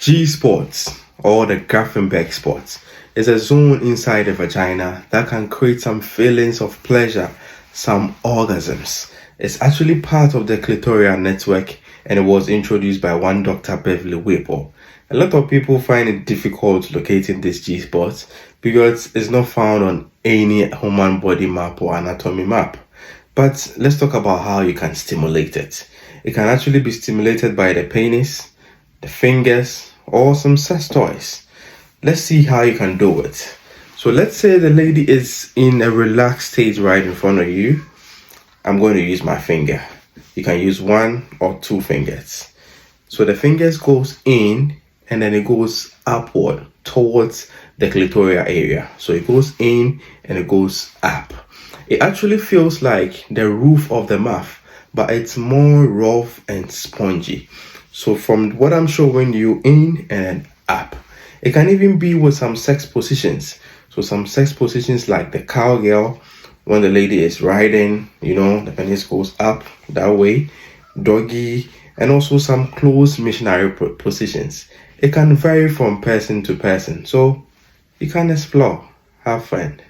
G spots, or the Grafenberg spots, is a zone inside the vagina that can create some feelings of pleasure, some orgasms. It's actually part of the clitoral network, and it was introduced by one Dr. Beverly Whipple. A lot of people find it difficult locating these G spots because it's not found on any human body map or anatomy map. But let's talk about how you can stimulate it. It can actually be stimulated by the penis, the fingers, or some sex toys. Let's see how you can do it. So let's say the lady is in a relaxed state right in front of you. I'm going to use my finger. You can use one or two fingers. So the fingers goes in and then it goes upward towards the clitoral area. So it goes in and it goes up. It actually feels like the roof of the mouth, but it's more rough and spongy. So from what I'm showing you, in and up. It can even be with some sex positions. So some sex positions like the cowgirl, when the lady is riding, the penis goes up that way, doggy, and also some closed missionary positions. It can vary from person to person. So you can explore. Have fun.